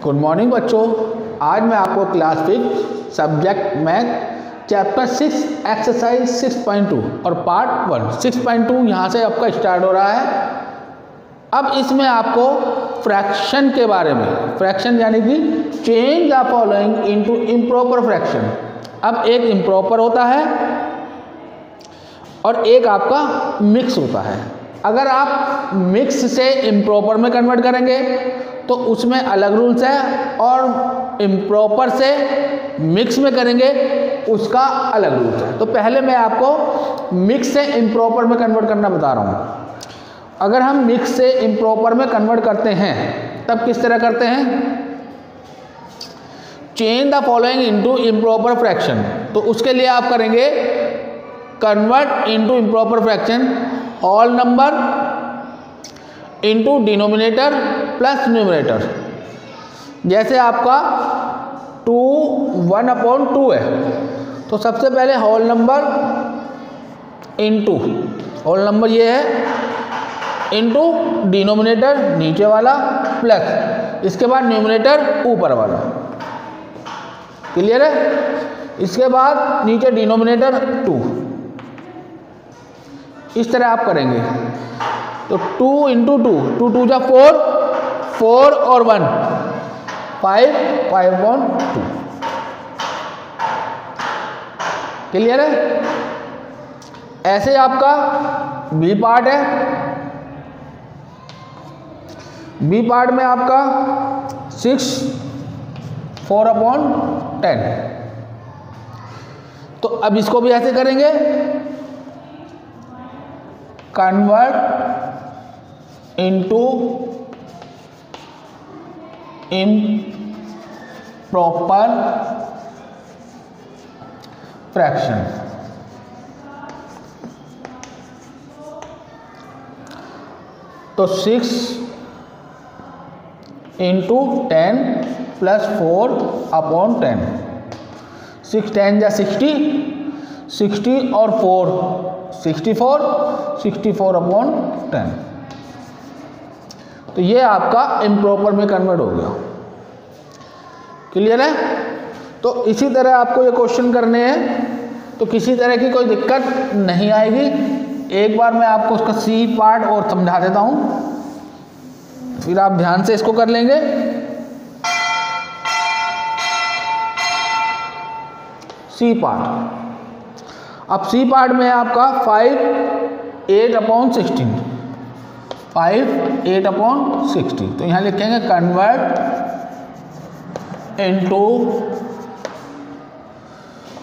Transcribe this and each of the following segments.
Good morning बच्चों। आज मैं आपको class 5 subject math chapter 6 exercise 6.2 और पार्ट 1 6.2 यहाँ से आपका स्टार्ट हो रहा है। अब इसमें आपको फ्रैक्शन के बारे में, फ्रैक्शन यानी कि change the following into improper fraction. अब एक इम्प्रॉपर होता है और एक आपका मिक्स होता है। अगर आप मिक्स से इम्प्रॉपर में कन्वर्ट करेंगे तो उसमें अलग रूल्स है, और इम्प्रॉपर से मिक्स में करेंगे उसका अलग रूल्स है। तो पहले मैं आपको मिक्स से इम्प्रॉपर में कन्वर्ट करना बता रहा हूँ। अगर हम मिक्स से इम्प्रॉपर में कन्वर्ट करते हैं तब किस तरह करते हैं? Change the following into improper fraction. तो उसके लिए आप करेंगे convert into improper fraction whole number into denominator plus numerator. जैसे आपका 2 1/2 है तो सबसे पहले whole number into, whole number ये है, इनटू डिनोमिनेटर नीचे वाला प्लस इसके बाद न्यूमरेटर ऊपर वाला। क्लियर है? इसके बाद नीचे डिनोमिनेटर 2। इस तरह आप करेंगे तो 2 × 2, 2 2 जा 4, 4 और 1 5, 5/2। क्लियर है? ऐसे आपका बी पार्ट है। बी पार्ट में आपका 6 4/10। तो अब इसको भी ऐसे करेंगे, कन्वर्ट इनटू इम्प्रॉपर फ्रैक्शन। तो 6 × 10 + 4/10। 6 10 जा 60, 60 और 4 64, 64/10। तो ये आपका इम्प्रॉपर में कन्वर्ट हो गया। क्लियर है? तो इसी तरह आपको ये क्वेश्चन करने हैं तो किसी तरह की कोई दिक्कत नहीं आएगी। एक बार मैं आपको उसका सी पार्ट और समझा देता हूँ, फिर आप ध्यान से इसको कर लेंगे। सी पार्ट, अब सी पार्ट में आपका 5 8/16, 5 8/60। तो यहाँ लिखेंगे कन्वर्ट इनटू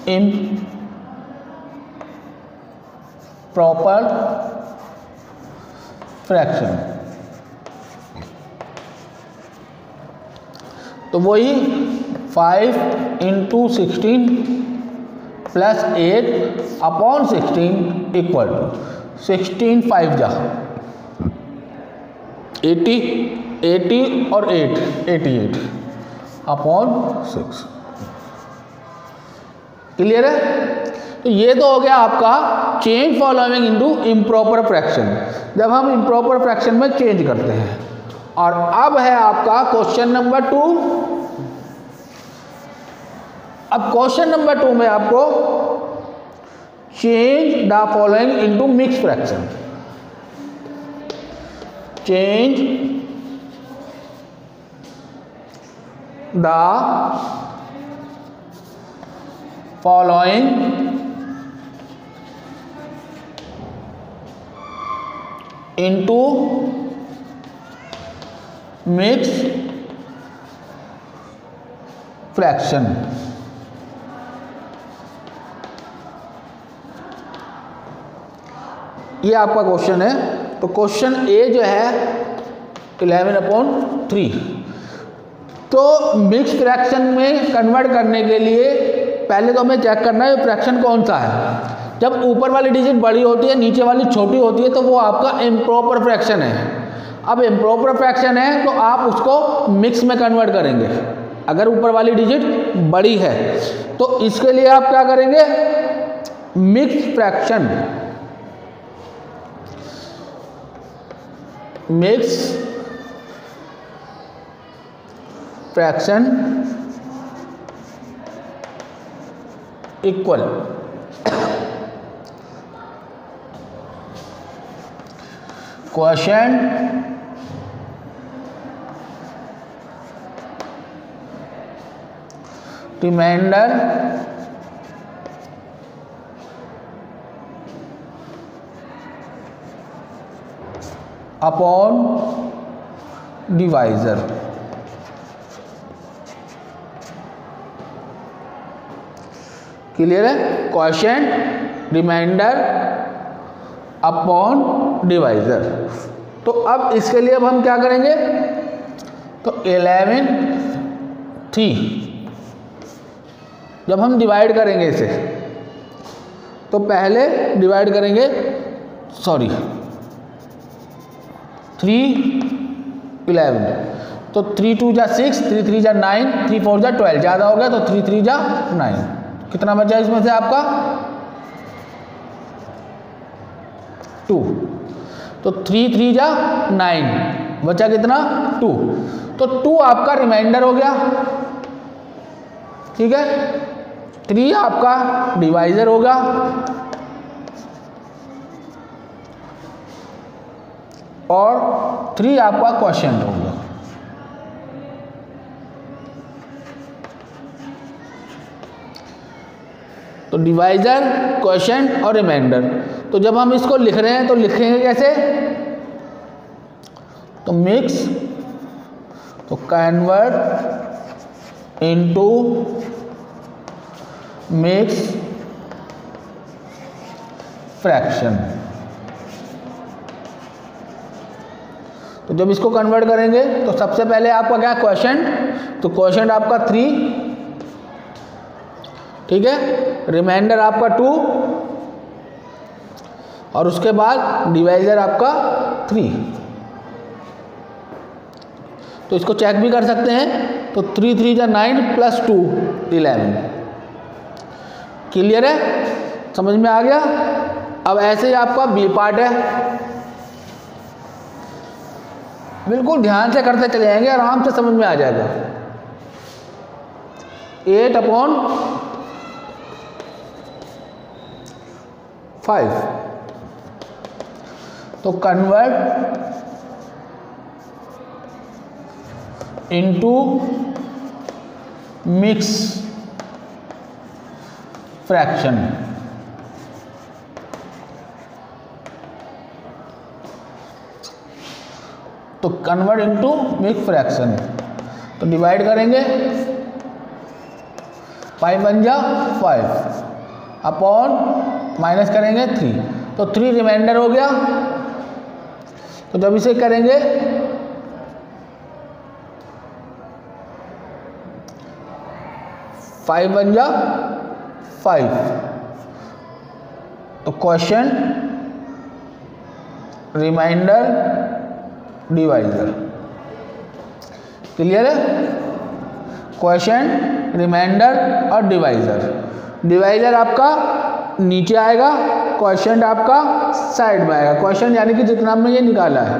इम्प्रॉपर फ्रैक्शन। तो वही 5 × 16 + 8/16 = 16 5 जा 80, 80 और 8 88/6। क्लियर है? तो ये तो हो गया आपका change following into improper fraction, जब हम इम्प्रॉपर फ्रैक्शन में चेंज करते हैं। और अब है आपका क्वेश्चन नंबर 2। अब क्वेश्चन नंबर 2 में आपको change the following into mix fraction. Change the following into mix fraction. ये आपका क्वेश्चन है। तो क्वेश्चन ए जो है 11/3। तो मिक्स फ्रैक्शन में कन्वर्ट करने के लिए पहले तो हमें चेक करना है फ्रैक्शन कौन सा है। जब ऊपर वाली डिजिट बड़ी होती है, नीचे वाली छोटी होती है, तो वो आपका इम्प्रॉपर फ्रैक्शन है। अब इम्प्रॉपर फ्रैक्शन है तो आप उसको मिक्स में कन्वर्ट करेंगे। अगर ऊपर वाली डिजिट बड़ी है तो इसके लिए आप क्या करेंगे? Mix fraction, mix fraction equal quotient remainder upon divisor. Clear है? Quotient remainder upon divisor. तो अब इसके लिए अब हम क्या करेंगे, तो 11 3 जब हम डिवाइड करेंगे इसे, तो पहले डिवाइड करेंगे 3 11, तो 3 2 जा 6, 3 3 जा 9, 3 4 जा 12, ज़्यादा हो गया तो 3 3 जा 9। कितना बचा इसमें से आपका 2, तो 3 3 जा 9, बचा कितना 2, तो 2 आपका रिमाइंडर हो गया। ठीक है, 3 आपका डिवाइजर होगा और 3 आपका क्वोशिएंट होगा। तो डिवाइजर, क्वोशिएंट और रिमाइंडर। तो जब हम इसको लिख रहे हैं तो लिखेंगे कैसे, तो मिक्स, तो कन्वर्ट इनटू मिक्स फ्रैक्शन। तो जब इसको कन्वर्ट करेंगे तो सबसे पहले आपका क्या क्वोशिएंट, तो क्वोशिएंट आपका 3, ठीक है, रिमाइंडर आपका 2 और उसके बाद डिवाइजर आपका 3। तो इसको चेक भी कर सकते हैं, तो 3 3 जा 9 प्लस 2 11। क्लियर है? समझ में आ गया? अब ऐसे ही आपका बी पार्ट है, बिल्कुल ध्यान से करते चले जाएंगे, आराम से समझ में आ जाएगा। 8/5, तो कन्वर्ट इनटू मिक्स फ्रैक्शन। तो कन्वर्ट इनटू मिक्स फ्रैक्शन, तो डिवाइड करेंगे 5 1 जा 5 अपॉन माइनस करेंगे 3, तो 3 रिमाइंडर हो गया। तो जब इसे करेंगे 5 1 जा 5, तो क्वोशिएंट रिमाइंडर डिवाइजर। क्लियर है? क्वोशिएंट, रिमाइंडर और डिवाइजर। डिवाइजर आपका नीचे आएगा, क्वोशिएंट आपका साइड में आएगा। क्वोशिएंट यानी कि जितना हमने ये निकाला है।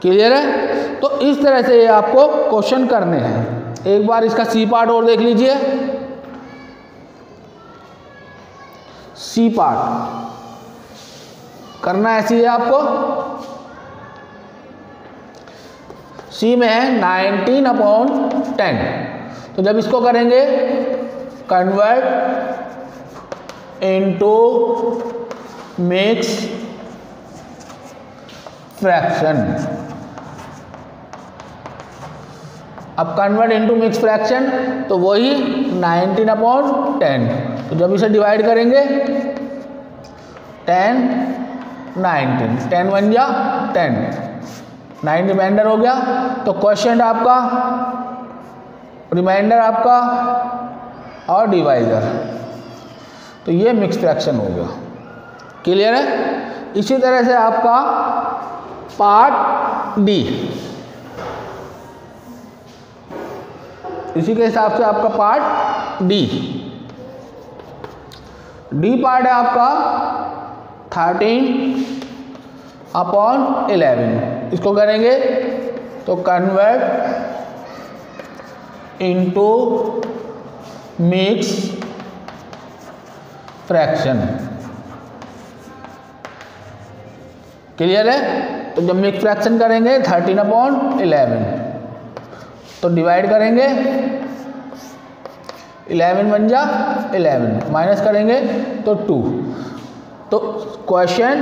क्लियर है? तो इस तरह से ये आपको क्वेश्चन करने हैं। एक बार इसका सी पार्ट और देख लीजिए। सी पार्ट करना ऐसी है आपको। सी में है 19/10, तो जब इसको करेंगे कन्वर्ट इनटू मिक्स फ्रैक्शन। अब कन्वर्ट इनटू मिक्स फ्रैक्शन, तो वही 19/10, तो जब इसे डिवाइड करेंगे 10 19, 10 1 जा 10, 9 रिमाइंडर हो गया। तो क्वोशिएंट आपका, रिमाइंडर आपका और डिवाइजर, तो ये मिक्स फ्रैक्शन हो गया। क्लियर है? इसी तरह से आपका पार्ट डी, इसी के हिसाब से आपका पार्ट डी। डी पार्ट है आपका 13/11। इसको करेंगे तो convert into mix fraction. Clear है? तो जब मिक्स फ्रैक्शन करेंगे 13/11, तो डिवाइड करेंगे 11 बन जा 11, माइनस करेंगे तो 2, तो question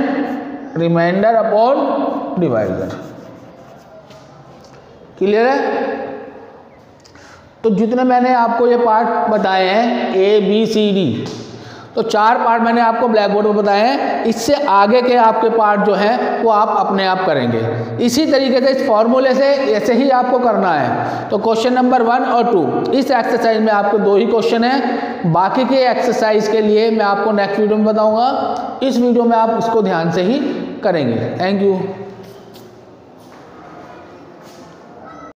reminder upon divider. Clear है? तो जितने मैंने आपको ये पार्ट बताए हैं A B C D, तो 4 पार्ट मैंने आपको ब्लैक बोर्ड पर बताए हैं। इससे आगे के आपके पार्ट जो हैं वो आप अपने आप करेंगे। इसी तरीके से इस फॉर्मूले से ऐसे ही आपको करना है। तो क्वेश्चन नंबर 1 और 2 इस एक्सरसाइज में आपको 2 ही क्वेश्चन हैं। बाकी के एक्सरसाइज के लिए मैं आपको नेक्स्ट वीडियो में बताऊंगा। इस वीडियो में आप इसको ध्यान से ही करेंगे। Thank you.